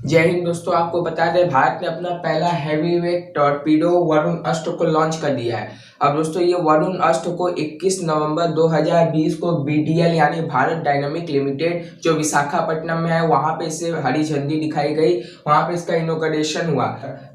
जय हिंद दोस्तों, आपको बता दें भारत ने अपना पहला हैवीवेट टॉर्पीडो वरुण अष्ट को लॉन्च कर दिया है। अब दोस्तों ये वरुण अष्ट को 21 नवंबर 2020 को बीडीएल यानी भारत डायनामिक लिमिटेड जो विशाखापट्टनम में है वहां पे इसे हरी झंडी दिखाई गई, वहां पे इसका इनॉग्रेशन हुआ।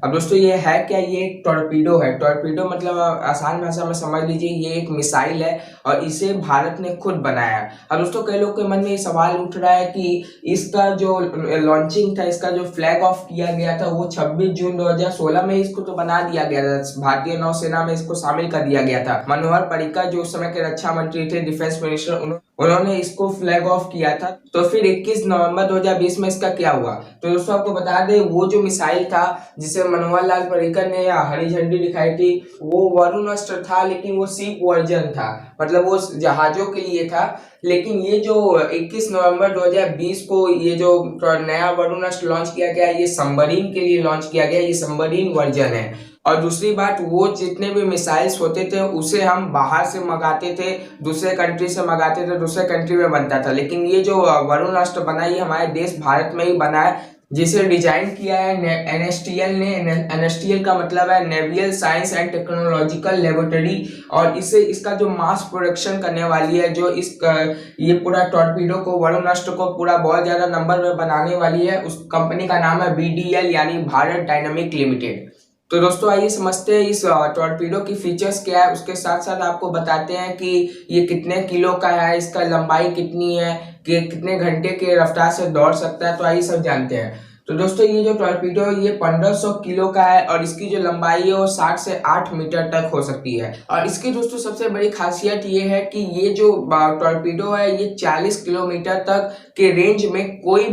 अब दोस्तों ये है क्या, ये एक टॉर्पीडो है। टॉर्पीडो मतलब आसान भाषा में समझ लीजिए ये एक मिसाइल है और इसे भारत ने खुद बनाया है। अब दोस्तों कई लोग के मन में ये सवाल उठ रहा है कि इसका जो लॉन्चिंग था, इसका जो फ्लैग ऑफ किया गया था वो 26 जून 2016 में इसको तो बना दिया गया था। भारतीय नौसेना में इसको शामिल कर दिया गया था। मनोहर पर्रिकर जो उस समय के रक्षा मंत्री थे, डिफेंस मिनिस्टर, उन्होंने इसको फ्लैग ऑफ किया था। तो फिर 21 नवंबर 2020 में इसका क्या हुआ, तो दोस्तों आपको बता दें वो जो मिसाइल था जिसे मनोहर लाल पर्रिकर ने हरी झंडी दिखाई थी वो वरुण अष्ट था, लेकिन वो सीप वर्जन था, मतलब वो जहाजों के लिए था। लेकिन ये जो 21 नवंबर 2020 को ये जो नया वरुण अष्ट लॉन्च किया गया, ये सबमरीन के लिए लॉन्च किया गया, ये सबमरीन वर्जन है। और दूसरी बात, वो जितने भी मिसाइल्स होते थे उसे हम बाहर से मंगाते थे, दूसरे कंट्री से मंगाते थे, दूसरे कंट्री में बनता था। लेकिन ये जो वरुण अष्ट बना ये हमारे देश भारत में ही बना है, जिसे डिजाइन किया है एनएसटीएल ने। एनएसटीएल का मतलब है नेवियल साइंस एंड टेक्नोलॉजिकल लेबोरेटरी, और इसे इसका जो मास प्रोडक्शन करने वाली है, जो ये पूरा टॉर्पीडो को वरुण अष्ट को पूरा बहुत ज्यादा नंबर में बनाने वाली है, उस कंपनी का नाम है बीडीएल यानी भारत डायनामिक लिमिटेड। तो दोस्तों आइए समझते हैं इस टॉर्पीडो की फीचर्स क्या है, उसके साथ साथ आपको बताते हैं कि ये कितने किलो का है, इसका लंबाई कितनी है, कि कितने घंटे के रफ्तार से दौड़ सकता है। तो आइए सब जानते हैं। तो दोस्तों ये जो टॉर्पीडो ये 1500 किलो का है और इसकी जो लंबाई है वो 60 से 8 मीटर तक हो सकती है। और इसकी दोस्तों सबसे बड़ी खासियत ये है कि ये जो टॉर्पीडो है ये 40 किलोमीटर तक के रेंज में कोई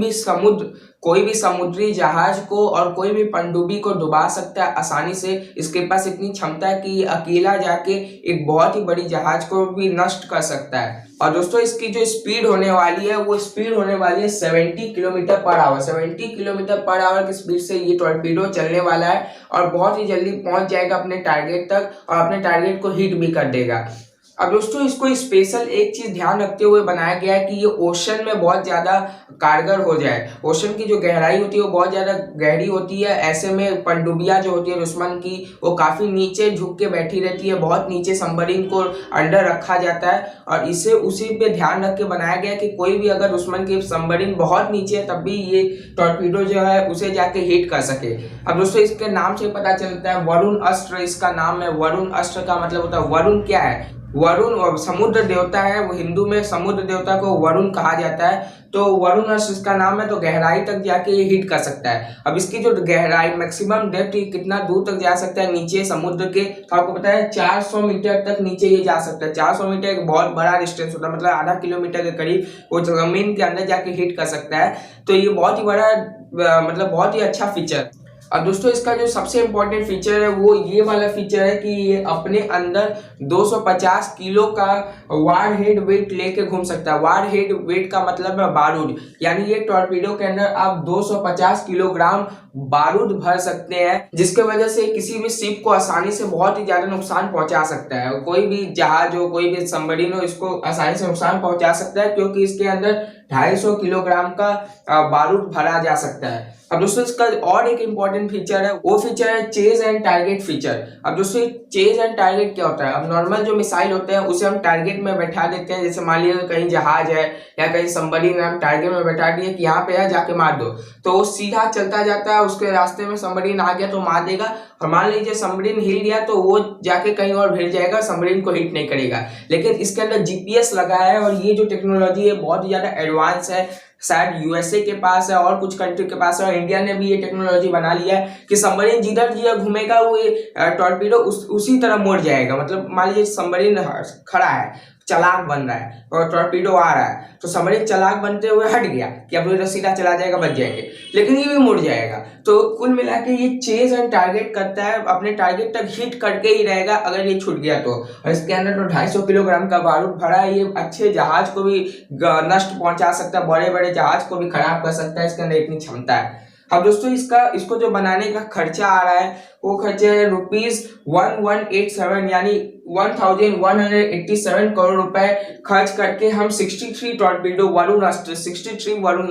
भी समुद्री जहाज को और कोई भी पनडुब्बी को डुबा सकता है आसानी से। इसके पास इतनी क्षमता है कि अकेला जाके एक बहुत ही बड़ी जहाज को भी नष्ट कर सकता है। और दोस्तों इसकी जो स्पीड होने वाली है वो स्पीड होने वाली है 70 kilometre per hour. 70 kilometre per hour की स्पीड से ये टॉर्पीडो चलने वाला है और बहुत ही जल्दी पहुंच जाएगा अपने टारगेट तक और अपने टारगेट को हिट भी कर देगा। अब दोस्तों इसको स्पेशल एक चीज ध्यान रखते हुए बनाया गया है कि ये ओशन में बहुत ज्यादा कारगर हो जाए। ओशन की जो गहराई होती है वो बहुत ज्यादा गहरी होती है, ऐसे में पनडुब्बियां जो होती है दुश्मन की वो काफी नीचे झुक के बैठी रहती है, बहुत नीचे सबमरीन को अंडर रखा जाता है और इसे उसी पे ध्यान रख के बनाया गया कि कोई भी अगर दुश्मन की सबमरीन बहुत नीचे है तब भी ये टॉर्पीडो जो है उसे जाके हिट कर सके। अब दोस्तों इसके नाम से पता चलता है वरुण अष्ट इसका नाम है। वरुण अष्ट का मतलब होता है, वरुण क्या है, वरुण समुद्र देवता है, वो हिंदू में समुद्र देवता को वरुण कहा जाता है। तो वरुण अष्ट इसका नाम है, तो गहराई तक जाके ये हिट कर सकता है। अब इसकी जो गहराई मैक्सिमम डेप्थ कितना दूर तक जा सकता है नीचे समुद्र के, तो आपको पता है 400 मीटर तक नीचे ये जा सकता है। 400 मीटर एक बहुत बड़ा डिस्टेंस होता है, मतलब आधा किलोमीटर के करीब वो जमीन के अंदर जाके हिट कर सकता है। तो ये बहुत ही बड़ा मतलब बहुत ही अच्छा फीचर। और दोस्तों इसका जो सबसे इम्पोर्टेंट फीचर है वो ये वाला फीचर है कि ये अपने अंदर 250 किलो का वार हेड वेट लेके घूम सकता है। वार हेड वेट का मतलब है बारूद, यानी ये टॉर्पीडो के अंदर आप 250 किलोग्राम बारूद भर सकते हैं, जिसके वजह से किसी भी शिप को आसानी से बहुत ही ज्यादा नुकसान पहुंचा सकता है। कोई भी जहाज हो, कोई भी सबमरीन हो, इसको आसानी से नुकसान पहुंचा सकता है क्योंकि इसके अंदर 250 किलोग्राम का बारूद भरा जा सकता है। अब दोस्तों इसका और एक इम्पॉर्टेंट फीचर है, वो फीचर है चेज एंड टारगेट फीचर। अब दोस्तों चेज एंड टारगेट क्या होता है, अब नॉर्मल जो मिसाइल होते हैं उसे हम टारगेट में बैठा देते हैं, जैसे मान लीजिए कहीं जहाज है या कहीं सबमरीन है, हम टारगेट में बैठा दिए कि यहाँ पे है जाके मार दो, तो वो सीधा चलता जाता है, उसके रास्ते में सबमरीन आ गया तो मार देगा। और मान लीजिए सबमरीन हिल गया तो वो जाके कहीं और भिड़ जाएगा, सबमरीन को हिट नहीं करेगा। लेकिन इसके अंदर जीपीएस लगा है और ये जो टेक्नोलॉजी है बहुत ही ज्यादा एडवांस है, शायद यूएसए के पास है और कुछ कंट्री के पास है, और इंडिया ने भी ये टेक्नोलॉजी बना लिया है कि सबमरीन जिधर जिधर घूमेगा वो टॉर्पीडो उसी तरह मुड़ जाएगा। मतलब मान लीजिए सबमरीन खड़ा है, चलाक बन रहा है और टॉर्पीडो आ रहा है, तो सबमरीन चलाक बनते हुए हट गया कि अब ये सीधा चला जाएगा, बच जाएंगे, लेकिन ये भी मुड़ जाएगा। तो कुल मिला के ये चेज एंड टारगेट करता है, अपने टारगेट तक हिट करके ही रहेगा अगर ये छूट गया तो। और इसके अंदर तो 250 किलोग्राम का बारूद भरा है, ये अच्छे जहाज को भी नष्ट पहुंचा सकता है, बड़े बड़े जहाज को भी खराब कर सकता है, इसके अंदर इतनी क्षमता है। अब दोस्तों इसको जो बनाने का खर्चा आ रहा है वो खर्चा है ₹1187 यानी 1187 करोड़ रुपए खर्च करके हम 63 टॉर्पीडो वरुण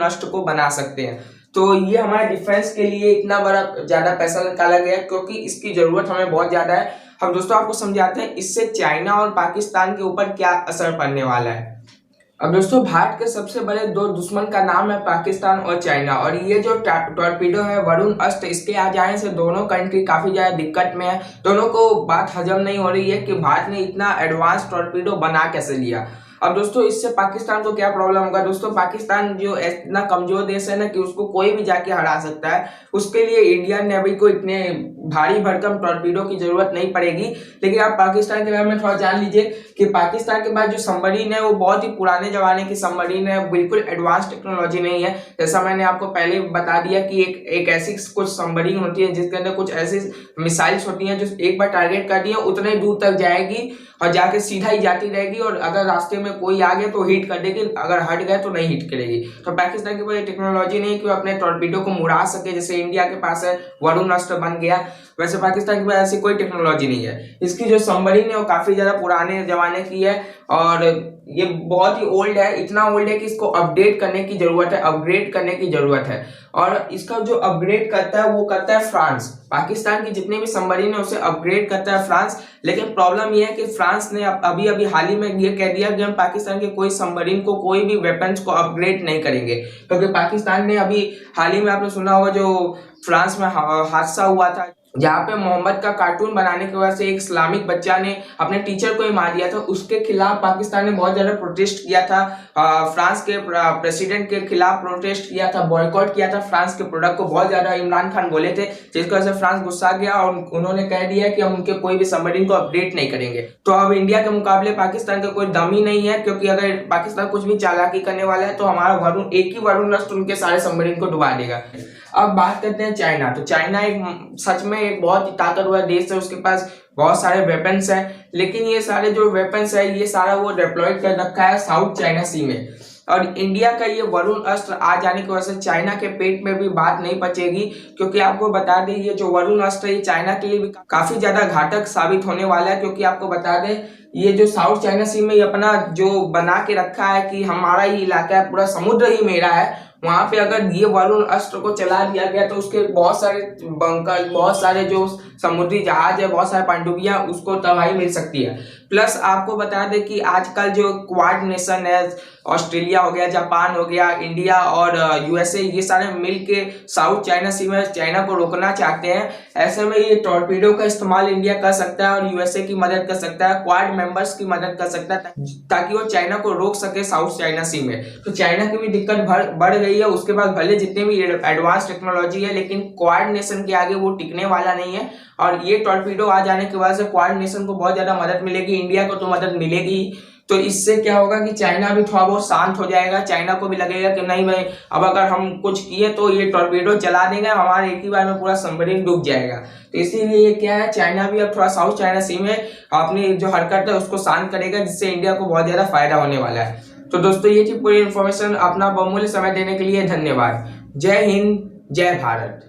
अष्ट को बना सकते हैं। तो ये हमारे डिफेंस के लिए इतना बड़ा ज्यादा पैसा निकाला गया क्योंकि इसकी जरूरत हमें बहुत ज्यादा है। हम दोस्तों आपको समझाते हैं इससे चाइना और पाकिस्तान के ऊपर क्या असर पड़ने वाला है। अब दोस्तों भारत के सबसे बड़े दो दुश्मन का नाम है पाकिस्तान और चाइना, और ये जो टॉर्पीडो है वरुण अस्त्र, इसके आ जाने से दोनों कंट्री काफी ज्यादा दिक्कत में है। दोनों को बात हजम नहीं हो रही है कि भारत ने इतना एडवांस टॉर्पीडो बना कैसे लिया। अब दोस्तों इससे पाकिस्तान को क्या प्रॉब्लम होगा। दोस्तों पाकिस्तान जो इतना कमजोर देश है ना कि उसको कोई भी जाके हरा सकता है, उसके लिए इंडियन नेवी को इतने भारी भरकम टॉर्पीडो की जरूरत नहीं पड़ेगी। लेकिन आप पाकिस्तान के बारे में थोड़ा जान लीजिए कि पाकिस्तान के पास जो सबमरीन है वो बहुत ही पुराने जमाने की सबमरीन है, बिल्कुल एडवांस टेक्नोलॉजी नहीं है। जैसा मैंने आपको पहले बता दिया कि एक ऐसी कुछ सबमरीन होती है जिसके अंदर कुछ ऐसी मिसाइल्स होती हैं जो एक बार टारगेट कर दिए उतने दूर तक जाएगी और जाके सीधा ही जाती रहेगी, और अगर रास्ते में कोई आ गया तो हिट कर देगी, अगर हट गए तो नहीं हिट करेगी। तो पाकिस्तान के पास टेक्नोलॉजी नहीं है कि वो अपने टॉर्पीडो को मुड़ा सके, जैसे इंडिया के पास है वरुण अस्त्र बन गया, वैसे पाकिस्तान के पास ऐसी कोई टेक्नोलॉजी नहीं है। इसकी जो सबमरीन है वो काफी ज्यादा पुराने जमाने की है और ये बहुत ही ओल्ड है, इतना ओल्ड है कि इसको अपडेट करने की जरूरत है, अपग्रेड करने की जरूरत है। और इसका जो अपग्रेड करता है वो करता है फ्रांस। पाकिस्तान की जितने भी सबमरीन है उसे अपग्रेड करता है फ्रांस। लेकिन प्रॉब्लम ये है कि फ्रांस ने अभी हाल ही में ये कह दिया कि हम पाकिस्तान के कोई सबमरीन को, कोई भी वेपन्स को अपग्रेड नहीं करेंगे, क्योंकि पाकिस्तान ने अभी हाल ही में आपने सुना होगा जो फ्रांस में हादसा हुआ था जहाँ पे मोहम्मद का कार्टून बनाने की वजह से एक इस्लामिक बच्चा ने अपने टीचर को ही मार दिया था, उसके खिलाफ पाकिस्तान ने बहुत ज्यादा प्रोटेस्ट किया था। फ्रांस के प्रेसिडेंट के खिलाफ प्रोटेस्ट किया था, बॉयकॉट किया था फ्रांस के प्रोडक्ट को बहुत ज्यादा। इमरान खान बोले थे, जिसकी वजह से फ्रांस गुस्सा गया और उन्होंने कह दिया कि हम उनके कोई भी सबमरीन को अपडेट नहीं करेंगे। तो अब इंडिया के मुकाबले पाकिस्तान का कोई दम ही नहीं है, क्योंकि अगर पाकिस्तान कुछ भी चालाकी करने वाला है तो हमारा एक ही वरुण अस्त्र उनके सारे सबमरीन को डुबा देगा। अब बात करते हैं चाइना। तो चाइना एक सच में एक बहुत ही ताकतवर देश है, उसके पास बहुत सारे वेपन्स हैं, लेकिन ये सारे जो वेपन्स है ये सारा वो डिप्लॉयड कर रखा है साउथ चाइना सी में। और इंडिया का ये वरुण अस्त्र आ जाने की वजह से चाइना के पेट में भी बात नहीं बचेगी, क्योंकि आपको बता दें ये जो वरुण अस्त्र ये चाइना के लिए भी काफी ज्यादा घातक साबित होने वाला है। क्योंकि आपको बता दें ये जो साउथ चाइना सी में अपना जो बना के रखा है कि हमारा ही इलाका है, पूरा समुद्र ही मेरा है, वहां पे अगर ये वरुण अस्त्र को चला दिया गया तो उसके बहुत सारे बंकर, बहुत सारे जो समुद्री जहाज है, बहुत सारे पनडुब्बियां, उसको तबाही मिल सकती है। प्लस आपको बता दें कि आजकल जो क्वाड नेशन है, ऑस्ट्रेलिया हो गया, जापान हो गया, इंडिया और यूएसए, ये सारे मिलके साउथ चाइना सी में चाइना को रोकना चाहते हैं। ऐसे में ये टॉर्पीडो का इस्तेमाल इंडिया कर सकता है और यूएसए की मदद कर सकता है, क्वाड मेंबर्स की मदद कर सकता है, ताकि वो चाइना को रोक सके साउथ चाइना सी में। तो चाइना की भी दिक्कत बढ़ गई है। उसके बाद भले जितने भी एडवांस टेक्नोलॉजी है, लेकिन क्वाड नेशन के आगे वो टिकने वाला नहीं है। और ये टॉर्पीडो आ जाने की वजह से क्वाड नेशन को बहुत ज्यादा मदद मिलेगी, इंडिया को तो मदद मिलेगी। तो इससे क्या होगा कि चाइना भी थोड़ा बहुत शांत हो जाएगा, चाइना को भी लगेगा कि नहीं भाई अब अगर हम कुछ किए तो ये टॉर्पीडो चला देंगे, हमारे एक ही बार में पूरा सबमरीन डूब जाएगा। तो इसीलिए ये क्या है, चाइना भी अब थोड़ा साउथ चाइना सी में अपनी जो हरकत है उसको शांत करेगा, जिससे इंडिया को बहुत ज्यादा फायदा होने वाला है। तो दोस्तों ये थी पूरी इन्फॉर्मेशन। अपना बहुमूल्य समय देने के लिए धन्यवाद। जय हिंद, जय भारत।